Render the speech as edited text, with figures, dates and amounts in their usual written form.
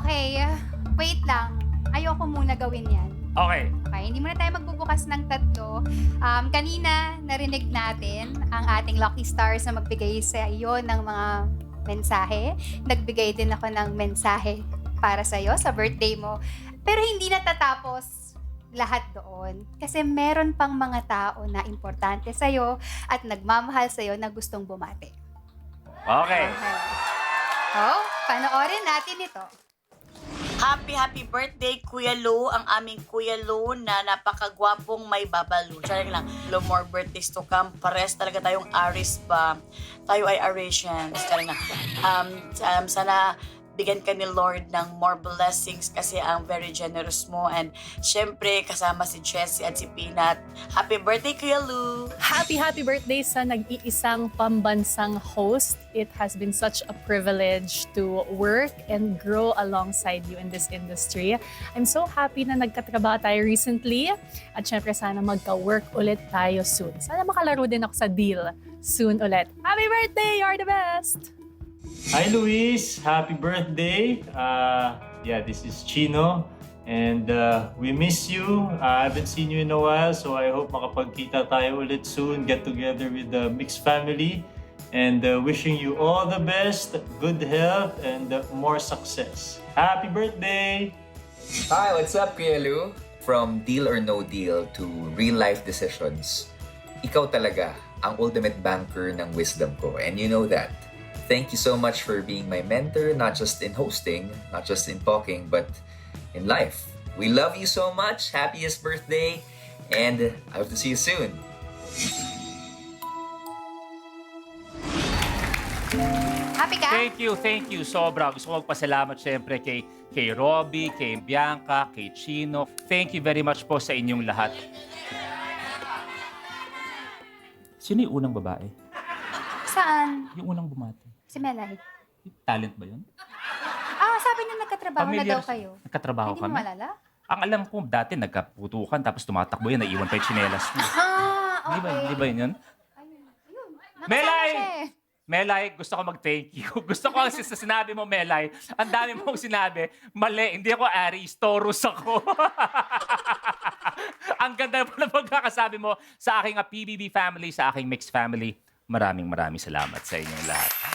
Okay, wait lang. Ayoko muna gawin yan. Okay. Okay, hindi muna tayo magbubukas ng tatlo. Kanina, narinig natin ang ating lucky stars na magbigay sa iyo ng mga mensahe. Nagbigay din ako ng mensahe para sa iyo sa birthday mo. Pero hindi natatapos lahat doon. Kasi meron pang mga tao na importante sa iyo at nagmamahal sa iyo na gustong bumati. Okay. Okay. Oh, panoorin natin ito. Happy birthday, Kuya Lou, ang aming Kuya Lou na napakagwapong may babalu. Charing lang, no more birthdays to come. Pares talaga tayong Aries pa. Tayo ay Arisians. Charing lang. Sana bigyan ka ni Lord ng more blessings kasi ang very generous mo. And syempre, kasama si Jessie at si Peanut. Happy birthday, Kuya Lou! Happy birthday sa nag-iisang pambansang host. It has been such a privilege to work and grow alongside you in this industry. I'm so happy na nagkatrabaho tayo recently. At syempre sana magka-work ulit tayo soon. Sana makalaro din ako sa deal soon ulit. Happy birthday! You're the best! Hi, Luis. Happy birthday. This is Chino. And we miss you. I haven't seen you in a while, so I hope makapagkita tayo ulit soon. Get together with the mixed family. And wishing you all the best, good health, and more success. Happy birthday! Hi, what's up, Kuya Lou? From deal or no deal to real life decisions, ikaw talaga ang ultimate banker ng wisdom ko, and you know that. Thank you so much for being my mentor, not just in hosting, not just in talking, but in life. We love you so much. Happiest birthday, and I hope to see you soon. Happy ka? Thank you. Sobra. Gusto ko magpasalamat syempre kay Robbie, kay Bianca, kay Chino. Thank you very much po sa inyong lahat. Sino yung unang babae? Saan? Yung unang bumati? Si Melay. Talent ba yun? Sabi na nagkatrabaho na daw kayo. Nagkatrabaho Hindi mo kami? malala? Ang alam ko, dati nagkaputukan tapos tumatakbo yan, naiwan pa yung tsinelas niya. Okay. Di ba yun? Ayun. Melay! Nakasama siya eh. Melay, gusto ko mag-thank you. Gusto ko ang sinabi mo, Melay. Ang dami mong sinabi. Mali, hindi ako Aries, Taurus ako. Ang ganda po ng pagkakasabi mo sa aking PBB family, sa aking mixed family. Maraming salamat sa inyong lahat.